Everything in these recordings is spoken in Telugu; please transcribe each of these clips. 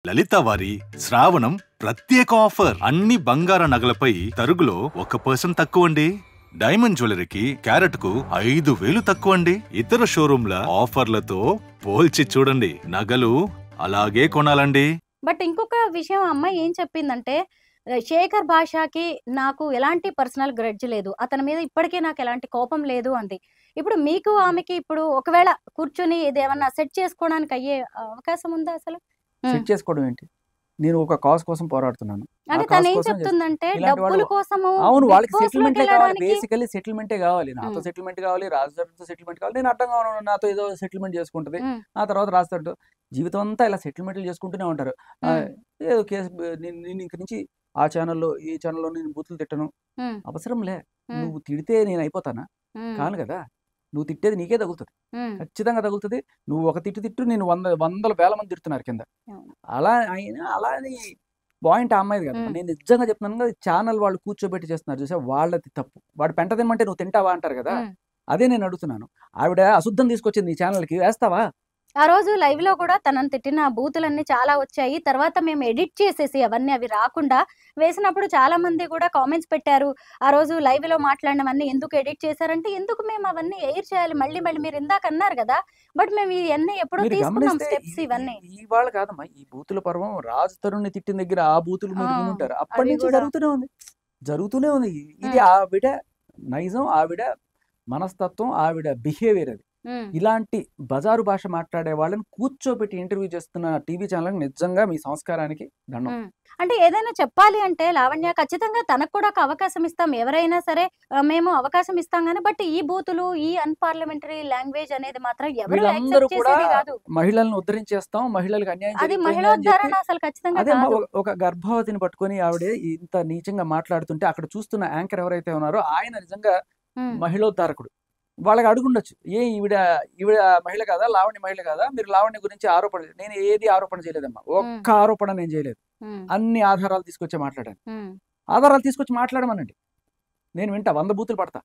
లలిత వారి శ్రావణం ప్రత్యేక ఆఫర్. అన్ని బంగార నగలపై తరుగులో 1% తక్కువండి. డైమండ్ జ్యువెలరీకి క్యారెట్ కు 5,000 తక్కువండి. ఇతర షోరూంల ఆఫర్లతో పోల్చి చూడండి. నగలు అలాగే కొనాలండి. బట్ ఇంకొక విషయం అమ్మాయి ఏం చెప్పిందంటే, శేఖర్ భాషకి నాకు ఎలాంటి పర్సనల్ గ్రడ్జ్ లేదు, అతని మీద ఇప్పటికే నాకు ఎలాంటి కోపం లేదు అంది. ఇప్పుడు మీకు ఆమెకి ఇప్పుడు ఒకవేళ కూర్చుని ఇదేమన్నా సెట్ చేసుకోవడానికి అయ్యే అవకాశం ఉందా అసలు? సెట్ చేసుకోవడం ఏంటి? నేను ఒక కాజ్ కోసం పోరాడుతున్నాను. అంటే తను ఏం చెప్తుందంటే డబ్బుల కోసము అవును, వాళ్ళకి సెటిల్మెంటే కావాలి. బేసికల్లీ సెటిల్మెంటే కావాలి. నాతో సెటిల్మెంట్ కావాలి, రాజుతో సెటిల్మెంట్ కావాలి. నేను అడ్డంగా ఉన్నాను, నాతో ఏదో సెటిల్మెంట్ చేసుకుంటది, ఆ తర్వాత రాజుతో జీవితం అంతా ఇలా సెటిల్మెంట్లు చేసుకుంటూనే ఉంటారు. ఏదో కేసు నేను ఇంక నుంచి ఆ ఛానల్లో ఈ ఛానల్లో నేను బూతులు తిట్టను, అవసరంలే. నువ్వు తిడితే నేను అయిపోతానా? కాను కదా. నువ్వు తిట్టేది నీకే తగులుతుంది, ఖచ్చితంగా తగులుతుంది. నువ్వు ఒక తిట్టు నేను వందల వేల మంది తిడుతున్నారు కింద. అలా అయినా అలా అని పాయింట్ ఆ అమ్మాయిది కదా. నేను నిజంగా చెప్తున్నాను కదా, ఛానల్ వాళ్ళు కూర్చోబెట్టి చేస్తున్నారు చూసా, వాళ్ళది తప్పు. వాడు పెంట తినమంటే నువ్వు తింటావా అంటారు కదా, అదే నేను అడుగుతున్నాను. ఆవిడ అశుద్ధం తీసుకొచ్చింది ఈ ఛానల్కి, వేస్తావా? ఆ రోజు లైవ్ లో కూడా తనని తిట్టిన బూతులన్నీ చాలా వచ్చాయి. తర్వాత మేము ఎడిట్ చేసేసి అవన్నీ అవి రాకుండా వేసినప్పుడు చాలా మంది కూడా కామెంట్స్ పెట్టారు, ఆ రోజు లైవ్ లో మాట్లాడినవన్నీ ఎందుకు ఎడిట్ చేశారంటే, ఎందుకు మేము అవన్నీ ఎయిర్ చేయాలి మళ్ళీ మళ్ళీ, మీరు ఇందాక అన్నారు కదా. బట్ మేము ఇవన్నీ ఎప్పుడో తీసుకున్నాం స్టెప్స్. ఇవన్నీ ఇవాళ కాదమ్మా. ఈ బూతుల పర్వం రాజు తరుణ్ని తిట్టిన దగ్గర ఆ బూతులు మీరు వినుంటారు. అప్పటి నుంచి జరుగుతూనే ఉంది. ఇది ఆవిడ నైజం, ఆవిడ మనస్తత్వం, ఆవిడ బిహేవియర్. అది ఇలాంటి బజారు భాష మాట్లాడే వాళ్ళని కూర్చోబెట్టి ఇంటర్వ్యూ చేస్తున్న టీవీ ఛానల్ నిజంగా మీ సంస్కారానికి దండం. అంటే ఏదైనా చెప్పాలి అంటే లావణ్య, ఖచ్చితంగా తనకు కూడా ఒక అవకాశం ఇస్తాం, ఎవరైనా సరే మేము అవకాశం ఇస్తాం గానీ, బట్ ఈ బూతులు, ఈ అన్పార్లమెంటరీ లాంగ్వేజ్ అనేది మాత్రం ఎవరు యాక్సెప్ట్ చేసేది కాదు. మహిళలను ఉద్ధరించేస్తాం, మహిళలకు అన్యాయం, అది మహిళోద్ధరణ అసలు ఖచ్చితంగా కాదు. ఒక గర్భవతిని పట్టుకొని ఆవిడ ఇంత నీచంగా మాట్లాడుతుంటే అక్కడ చూస్తున్న యాంకర్ ఎవరైతే ఉన్నారో ఆయన నిజంగా మహిళోద్ధారకుడు. వాళ్ళకి అడుగుండొచ్చు, ఈవిడ మహిళ కాదా, లావణ్య మహిళ కాదా, మీరు లావణ్య గురించి ఆరోపణ. నేను ఏది ఆరోపణ చేయలేదమ్మా, ఒక్క ఆరోపణ నేను చేయలేదు. అన్ని ఆధారాలు తీసుకొచ్చి మాట్లాడాను. ఆధారాలు తీసుకొచ్చి మాట్లాడమనండి, నేను వింటా, 100 బూతులు పడతా.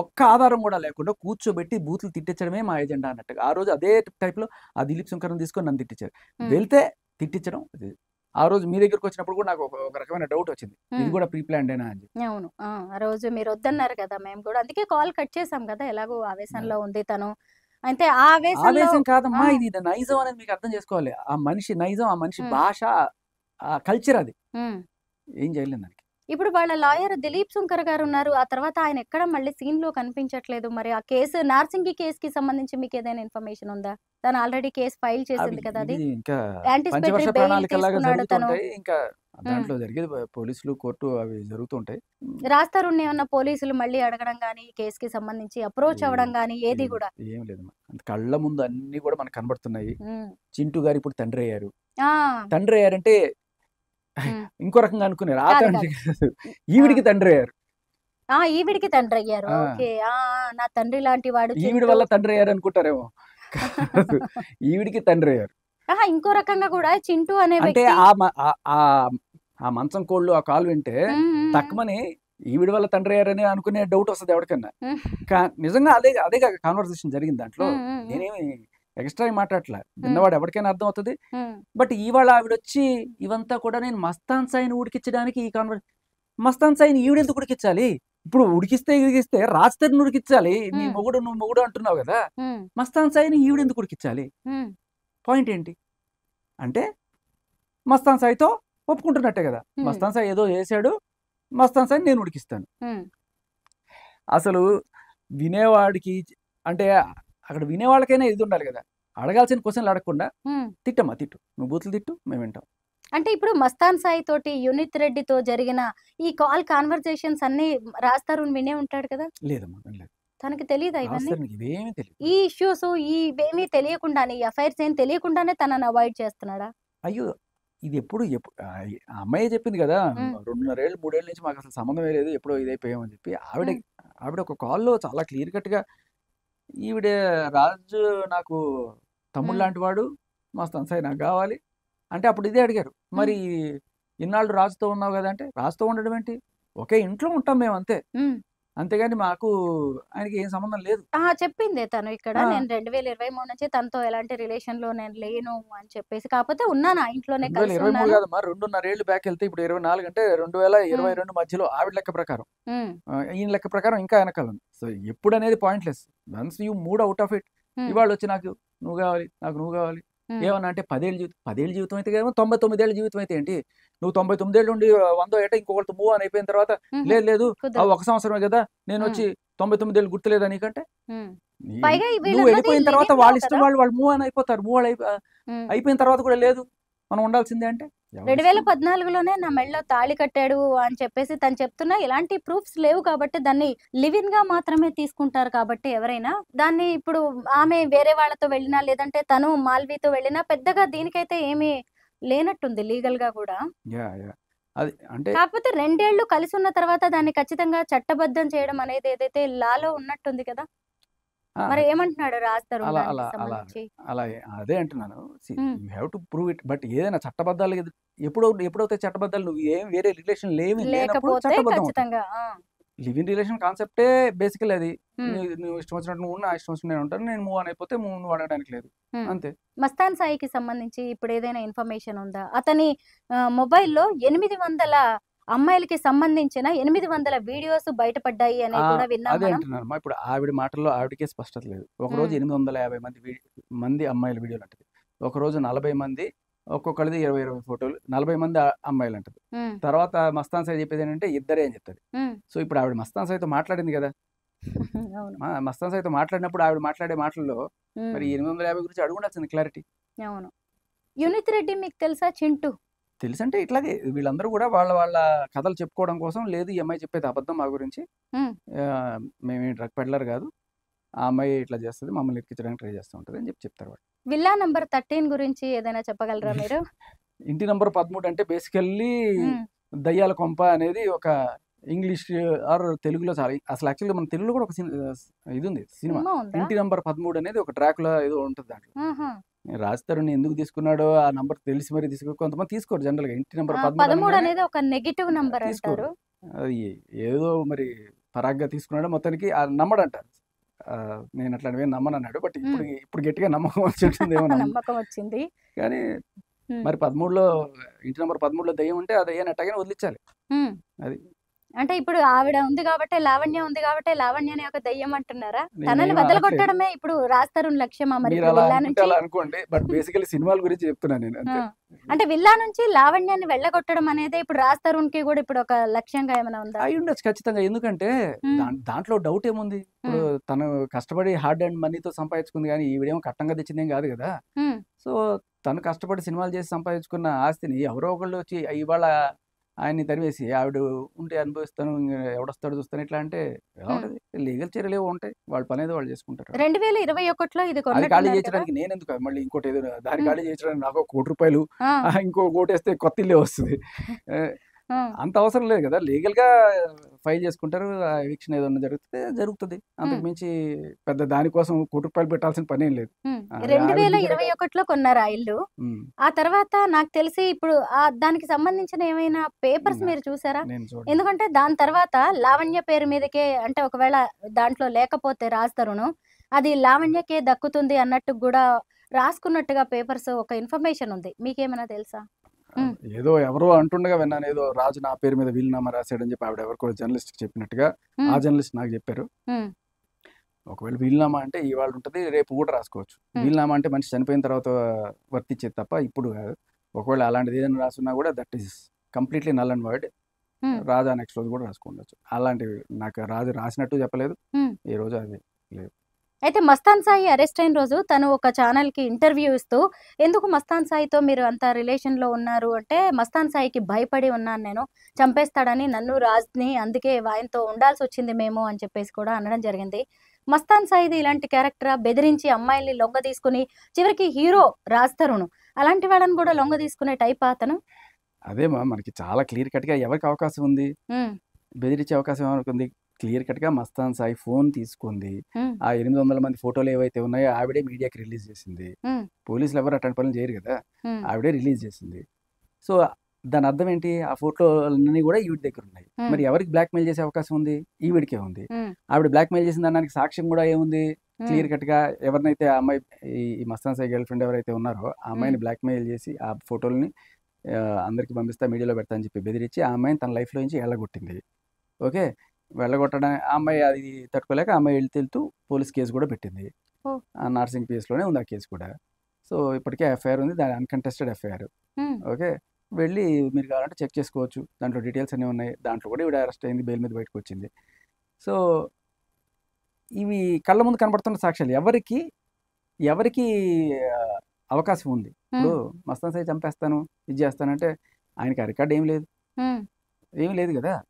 ఒక్క ఆధారం కూడా లేకుండా కూర్చోబెట్టి బూతులు తిట్టించడమే మా ఎజెండా అన్నట్టుగా ఆ రోజు అదే టైప్లో ఆ దిలీప్ శంకర్ని తీసుకొని నన్ను తిట్టించారు. వెళ్తే తిట్టించడం. ఆ రోజు మీ దగ్గరకు వచ్చినప్పుడు కూడా నాకు ఒక రకమైన డౌట్ వచ్చింది, ఇది కూడా ప్రీ ప్లాన్డేనా అని. అవును, ఆ రోజు మీరు వద్దన్నారు కదా, మేము కూడా అందుకే కాల్ కట్ చేసాం కదా. ఎలాగో ఆవేశంలో ఉంది తను. అయితే ఆ ఆవేశం కాదమ్మా, ఇది నైజం అనేది మీకు అర్థం చేసుకోవాలి. ఆ మనిషి నైజం, ఆ మనిషి భాష, ఆ కల్చర్, అది ఏం చేయలేదు దానికి. ఇప్పుడు వాళ్ళ లాయర్ దిలీప్ శంకర్ గారు ఉన్నారు, ఆ తర్వాత ఆయన ఎక్కడ మళ్ళీ సీన్ లో కనిపించట్లేదు. మరి ఆ కేసు నార్సింగి కేసుకి సంబంధించి మీకు ఏదైనా ఇన్ఫర్మేషన్ ఉందా? తను ఆల్రెడీ కేసు ఫైల్ చేసింది కదా, అది యాంటిసిపేటరీ బెయిల్ తీసుకున్నాడు తను. ఇంకా దాంట్లో జరిగేది పోలీసులు, కోర్టు అవి జరుగుతుంటాయి. రాస్తారుని ఏమన్నా పోలీసులు మళ్ళీ అడగడం గానీ, కేసుకి సంబంధించి అప్రోచ్ అవ్వడం గానీ ఏది కూడా ఏం లేదమ్మా. కళ్ళ ముందు అన్ని కూడా మనకు కనబడుతున్నాయి. చింటూ గారు ఇప్పుడు తండ్రి అయ్యారు. తండ్రి అయ్యారంటే ఇంకో రకంగా అనుకున్నారు, ఆ తండ్రి ఈవిడికి తండ్రి అయ్యారు. ఈవిడికి తండ్రి అయ్యారు. ఓకే, నా తండ్రి లాంటి వాడు, ఈవిడి వల్ల తండ్రి అయ్యారు అనుకుంటారేమో. ఈవిడికి తండ్రి అయ్యారు. ఇంకో రకంగా కూడా చింటూ అనే అంటే ఆ మంచం కోళ్ళు ఆ కాలు వింటే తక్కువని ఈవిడి వల్ల తండ్రి అయ్యారని అనుకునే డౌట్ వస్తుంది ఎవరికన్నా. నిజంగా అదే కాన్వర్సేషన్ జరిగింది దాంట్లో. నేనేమి ఎక్స్ట్రా మాట్లాడట్లా, విన్నవాడు ఎవరికైనా అర్థం అవుతుంది. బట్ ఇవాళ ఆవిడ వచ్చి ఇవంతా కూడా నేను మస్తాన్ సాయిని ఉడికించడానికి ఈ మస్తాన్ సాయిని ఈవిడెందుకు ఉడికించాలి? ఇప్పుడు ఉడికిస్తే రాజతరిని ఉడికించాలి. నీ నువ్వు మొగుడు అంటున్నావు కదా, మస్తాన్ సాయిని ఈవిడెందుకు ఉడికించాలి? పాయింట్ ఏంటి అంటే మస్తాన్ సాయితో ఒప్పుకుంటున్నట్టే కదా. మస్తాన్ సాయి ఏదో చేశాడు, మస్తాన్ సాయిని నేను ఉడికిస్తాను. అసలు వినేవాడికి అంటే అక్కడ వినేవాళ్ళకైనా ఇది ఉండాలి కదా, అడగాల్సిన క్వశ్చన్లు అడగకుండా తిట్టమ్మా, తిట్టు, నువ్వు బూతులు తిట్టు, మేము వింటాం. అంటే ఇప్పుడు మస్తాన్ సాయి తోటి యునిత్ రెడ్డితో జరిగిన ఈ కాల్ కాన్వర్సేషన్స్ అన్ని రాస్తారుని వినే ఉంటాడు కదా? లేదమ్మా, లేదు. తనకి తెలియదా ఇవన్నీ? ఇవేమీ తెలియదు. ఈ ఇష్యూస్ ఇవేమీ తెలియకుండానే, ఈ అఫైర్స్ ఏం తెలియకుండానే తనని అవాయిడ్ చేస్తున్నాడా? అయ్యో, ఇది ఎప్పుడు అమ్మాయి చెప్పింది కదా, 2.5 ఏళ్ళు 3 ఏళ్ళ నుంచి మాకు అసలు సంబంధమే లేదు, ఎప్పుడో ఇదైపోయామని చెప్పి. ఆవిడ ఒక కాల్లో చాలా క్లియర్ కట్గా ఈవిడ రాజు నాకు తమ్ముడు లాంటి వాడు, మస్తాన్ సాయి నాకు కావాలి అంటే అప్పుడు ఇదే అడిగారు. మరి ఇన్నాళ్ళు రాజుతో ఉన్నావు కదా అంటే, రాజుతో ఉండడం ఏంటి, ఒకే ఇంట్లో ఉంటాం మేము అంతే, అంతేగాని మాకు ఆయనకి ఏం సంబంధం లేదు. చెప్పిందే తను ఇక్కడ. నేను 2023 నుంచి తనతో ఎలాంటి రిలేషన్‌లో నేను లేను అని చెప్పేసి. కాకపోతే ఉన్నాను. ఆ ఇంట్లోనే కలిసి 2023 ఉన్నాను. కాదమ్మా, 2.5 ఏళ్ళు బ్యాక్ వెళ్తే ఇప్పుడు 24 అంటే 2022 మధ్యలో ఆవిడ లెక్క ప్రకారం. ఈయన లెక్క ప్రకారం ఇంకా వెనకాల ఉంది. సో ఎప్పుడు అనేది pointless. Once you mood out of it. ఇవాళ వచ్చి నాకు నువ్వు కావాలి, నాకు నువ్వు కావాలి ఏమన్నా అంటే 10 ఏళ్ళ జీవితం, 10 ఏళ్ళ జీవితం అయితే ఏమో 99 ఏళ్ళ జీవితం అయితే ఏంటి? నువ్వు 99 ఏళ్ళు ఉండి 100 ఏట ఇంకొకరితో మూవ్ అని అయిపోయిన తర్వాత లేదు లేదు ఒక సంవత్సరమే కదా నేను వచ్చి 99 ఏళ్ళు గుర్తులేదా నీకంటే? నువ్వు వెళ్ళిపోయిన తర్వాత వాళ్ళ ఇష్టం, వాళ్ళు మూవ్ అని అయిపోతారు. అయిపోయిన తర్వాత కూడా లేదు మనం ఉండాల్సిందే అంటే 2014లోనే నా మెడలో తాళి కట్టాడు అని చెప్పేసి తను చెప్తున్నా. ఎలాంటి ప్రూఫ్స్ లేవు కాబట్టి దాన్ని లివ్ ఇన్ గా మాత్రమే తీసుకుంటారు. కాబట్టి ఎవరైనా దాన్ని ఇప్పుడు ఆమె వేరే వాళ్ళతో వెళ్ళినా లేదంటే తను మాల్వీతో వెళ్ళినా పెద్దగా దీనికైతే ఏమీ లేనట్టుంది లీగల్ గా కూడా. అది అంటే కాకపోతే 2 ఏళ్ళు కలిసి ఉన్న తర్వాత దాన్ని ఖచ్చితంగా చట్టబద్ధం చేయడం అనేది ఏదైతే లాలో ఉన్నట్టుంది కదా. మరి ఏమంటున్నాడు రాజ్ తరుణ్ అలా దానికి అలా అలా సంబంధించి? అలా అదే అంటున్నాను. You have to prove it. But ఏదైనా చట్టబద్ధాలు ఎప్పుడైతే చట్టబద్ధాలు నువ్వు ఏం వేరే రిలేషన్ లేనప్పుడు లేకపోతే చట్టబద్ధం అవుతుంది. ఖచ్చితంగా లివ్ ఇన్ రిలేషన్ కాన్సెప్టే బేసికల్ అది. ఉమ్, నువ్వు ఇష్టం వచ్చినట్టు నువ్వు నా ఇష్టం వచ్చినట్టు నేను ఉంటాను. నేను మూవ్ అని అయిపోతే నువ్వు అడగడానికి లేదు ఉమ్. అంతే. మస్తాన్ సాయికి సంబంధించి ఇప్పుడు ఏదైనా ఇన్ఫర్మేషన్ ఉందా? అతని మొబైల్లో 800 అమ్మాయిలకి సంబంధించిన 800 వీడియోస్ బయటపడ్డాయి అని కూడా విన్నాం అదే మనం. అంటున్నాను. ఇప్పుడు ఆవిడ మాటల్లో ఆవిడకే స్పష్టత లేదు. ఒకరోజు 850 మంది అమ్మాయిల వీడియోలు అంటది, ఒకరోజు 40 మంది, ఒక్కొక్కరిది 20 ఫోటోలు, 40 మంది అమ్మాయిలు అంటది. ఉమ్, తర్వాత మస్తాన్ సాయి చెప్పేది ఏంటంటే ఇద్దరే అని చెప్తారు. ఉమ్. సో ఇప్పుడు ఆవిడ మస్తాన్ సాయితో మాట్లాడింది కదా. అవును. మస్తాన్ సాయితో మాట్లాడినప్పుడు ఆవిడ మాట్లాడే మాటల్లో ఉమ్, మరి 850 గురించి అడుగుండాల్సింది క్లారిటీ. అవును. యునిత్ రెడ్డి మీకు తెలుసా? చింటూ తెలుసంటే ఇట్లాగే వీళ్ళందరూ కూడా వాళ్ళ వాళ్ళ కథలు చెప్పుకోవడం కోసం, లేదు ఈ అమ్మాయి చెప్పేది అబద్ధం మా గురించి, ఉమ్, మేమేం డ్రగ్ పెడ్లర్ కాదు, ఆ అమ్మాయి ఇట్లా చేస్తుంది, మమ్మల్ని ఎక్కించడానికి ట్రై చేస్తూ ఉంటుంది అని చెప్తారు వాళ్ళు. విల్లా నంబర్ 13 గురించి ఏదైనా చెప్పగలరా మీరు? ఇంటి నంబర్ 13 అంటే బేసికల్లీ ఉమ్, దయ్యాల కొంప అనేది ఒక ఇంగ్లీష్ ఆర్ తెలుగులో చాలా, అసలు యాక్చువల్గా మన తెలుగులో కూడా ఒక ఇది ఉంది సినిమా. సినిమా ఉందా? ఇంటి నంబర్ 13 అనేది ఒక డ్రాకులా ఏదో ఉంటుంది దాంట్లో. ఆహా. రాజ్ తరుణ్ ఎందుకు తీసుకున్నాడో ఆ నంబర్ తెలిసి మరి కొంతమంది తీసుకోరు జనరల్ గా. ఇంటి నంబర్ 13 13 అనేది ఒక నెగిటివ్ నంబర్ తీసుకోరు. అంటారు. అది ఏదో మరి పరాగ్గా తీసుకున్నాడో మొత్తానికి నమ్మడంటారు. నేను అట్లాంటివి నమ్మను అన్నాడు. బట్ ఇప్పుడు గట్టిగా నమ్మకం వచ్చిందేమో నమ్మకం వచ్చింది. కానీ మరి 13లో ఇంటి నంబర్ 13లో దయ్యం ఉంటే ఆ దయ్యాన్ని అట్టగానే వదిలించాలి. అది అంటే ఇప్పుడు ఆవిడ ఉంది కాబట్టి, లావణ్య ఉంది కాబట్టి లావణ్యని ఒక దయ్యం అంటున్నారా? తనని వదలగొట్టడమే ఇప్పుడు రాజ్ తరుణ్ లక్ష్యమా? మరి మీరు ఇప్పుడు అలా విల్లా అనుకుంటే నుంచి అలా అనుకోండి. బట్ బేసికలీ సినిమాల గురించి చెప్తున్నాను నేను అంతే. అంటే విల్లా నుంచి లావణ్యాన్ని వెళ్ళగొట్టడం అనేది ఇప్పుడు రాజ్ తరుణ్ కి కూడా ఇప్పుడు ఒక లక్ష్యంగా ఏమైనా ఉందా? అయి ఉండొచ్చు ఖచ్చితంగా. ఎందుకంటే దాంట్లో డౌట్ ఏముంది? ఇప్పుడు తను కష్టపడి హార్డ్ అండ్ మనీతో సంపాదించుకుంది, కానీ ఈవిడేమో కట్టంగా తెచ్చింది ఏం కాదు కదా. సో తను కష్టపడి సినిమాలు చేసి సంపాదించుకున్న ఆస్తిని ఎవరో ఒకళ్ళు వచ్చి ఇవాళ ఆయన్ని తరివేసి ఆవిడ ఉంటే అనుభవిస్తాను, ఎవడొస్తాడు చూస్తాను ఇట్లా అంటే ఎలా ఉంటుంది? లీగల్ చర్యలు ఏవో ఉంటాయి, వాళ్ళ పని ఏదో వాళ్ళు చేసుకుంటారు. 2021లో ఇది అది ఖాళీ కొన్నట్టున్నారు కదా? చేయించడానికి నేను ఎందుకు మళ్ళీ ఇంకోటి ఏదో దాన్ని ఖాళీ చేయించడానికి నాకు ₹1,00,00,000 ఆ, ఇంకో కోటేస్తే కొత్త ఇల్లే వస్తుంది. ఆ, అంత అవసరం లేదు కదా. లీగల్ గా ఫైల్ చేసుకుంటారు, ఎవిక్షన్ ఏదన్నా జరుగుతుంది. అంతకు మించి పెద్ద దానికోసం ₹1,00,00,000 పెట్టాల్సిన పని ఏం లేదు. 2021లో కొన్నారు ఆ ఇల్లు. ఆ తర్వాత నాకు తెలిసి ఇప్పుడు దానికి సంబంధించిన ఏమైనా పేపర్స్ మీరు చూసారా? నేను చూడండి. ఎందుకంటే దాని తర్వాత లావణ్య పేరు మీదకే, అంటే ఒకవేళ దాంట్లో లేకపోతే రాజ్ తరుణ్ అది లావణ్యకే దక్కుతుంది అన్నట్టు కూడా రాసుకున్నట్టుగా పేపర్స్ ఒక ఇన్ఫర్మేషన్ ఉంది. మీకేమైనా తెలుసా? ఏదో ఎవరో అంటుండగా విన్నాను, ఏదో రాజు నా పేరు మీద వీలునామా రాశాడని చెప్పి ఆవిడ ఎవరికో జర్నలిస్ట్ చెప్పినట్టుగా. ఆ జర్నలిస్ట్ నాకు చెప్పారు, ఒకవేళ వీలునామా అంటే ఇవాళ ఉంటుంది, రేపు కూడా రాసుకోవచ్చు. వీలునామా అంటే మనిషి చనిపోయిన తర్వాత వర్తించేది తప్ప ఇప్పుడు కాదు. ఒకవేళ అలాంటిది ఏదైనా రాసున్నా కూడా that is completely null and word. Raja next రోజు కూడా రాసుకోవచ్చు. అలాంటివి నాకు రాజు రాసినట్టు చెప్పలేదు ఈ రోజు, అది లేదు. అయితే మస్తాన్ సాయి అరెస్ట్ అయిన రోజు తను ఒక ఛానల్ కి ఇంటర్వ్యూ ఇస్తూ, ఎందుకు మస్తాన్ సాయితో మీరు అంత రిలేషన్ లో ఉన్నారు అంటే, మస్తాన్ సాయికి భయపడి ఉన్నాను నేను, చంపేస్తాడని నన్ను రాజ్ని, అందుకే ఆయనతో ఉండాల్సి వచ్చింది మేము అని చెప్పేసి కూడా అనడం జరిగింది. మస్తాన్ సాయిది ఇలాంటి క్యారెక్టరా? బెదిరించి అమ్మాయిల్ని లొంగ తీసుకుని చివరికి హీరో రాజ్ తరుణ్ అలాంటి వాళ్ళని కూడా లొంగ తీసుకునే టైప్ అతను? అదేమా మనకి చాలా క్లియర్ కట్ గా ఎవరికి అవకాశం ఉంది బెదిరించే అవకాశం ఎవరికి ఉంది? క్లియర్ కట్ గా మస్తాన్ సాయి ఫోన్ తీసుకుంది, ఆ 800 మంది ఫోటోలు ఏవైతే ఉన్నాయో ఆవిడే మీడియాకి రిలీజ్ చేసింది. పోలీసులు ఎవరు అట్లాంటి పనులు చేయరు కదా, ఆవిడే రిలీజ్ చేసింది. సో దాని అర్థం ఏంటి? ఆ ఫోటోలన్నీ కూడా ఈవిడ దగ్గర ఉన్నాయి. మరి ఎవరికి బ్లాక్‌మెయిల్ చేసే అవకాశం ఉంది? ఈవిడికే ఉంది. ఆవిడ బ్లాక్‌మెయిల్ చేసిందనడానికి సాక్ష్యం కూడా ఏముంది? క్లియర్ కట్‌గా ఎవరినైతే ఆ అమ్మాయి ఈ మస్తాన్ సాయి గర్ల్ ఫ్రెండ్ ఎవరైతే ఉన్నారో ఆ అమ్మాయిని బ్లాక్‌మెయిల్ చేసి ఆ ఫోటోలని అందరికి పంపిస్తా, మీడియాలో పెడతా అని చెప్పి బెదిరించి ఆ అమ్మాయిని తన లైఫ్‌లో నుంచి ఎల్లగొట్టింది. ఓకే. వెళ్ళగొట్టడం ఆ అమ్మాయి అది తట్టుకోలేక ఆ అమ్మాయి వెళ్తూ పోలీస్ కేసు కూడా పెట్టింది. ఓహ్! నార్సింగ్ పిఎస్‌లోనే ఉంది ఆ కేసు కూడా. సో, ఇప్పటికే ఎఫ్ఐఆర్ ఉంది. దాని అన్‌కంటెస్టెడ్ ఎఫ్ఐఆర్. ఓకే. వెళ్ళి మీరు కావాలంటే చెక్ చేసుకోవచ్చు. దాంట్లో డీటెయిల్స్ అన్నీ ఉన్నాయి. దాంట్లో కూడా ఈవిడ అరెస్ట్ అయింది. బెయిల్ మీద బయటకొచ్చింది. సో, ఇవి కళ్ళ ముందు కనపడుతున్న సాక్ష్యాలు ఎవరికి అవకాశం ఉంది? ఇప్పుడు మస్తాన్ సాయి చంపేస్తాను, ఇది చేస్తానంటే ఆయనకి ఆ రికార్డ్ ఏమి లేదు. ఏమి లేదు కదా!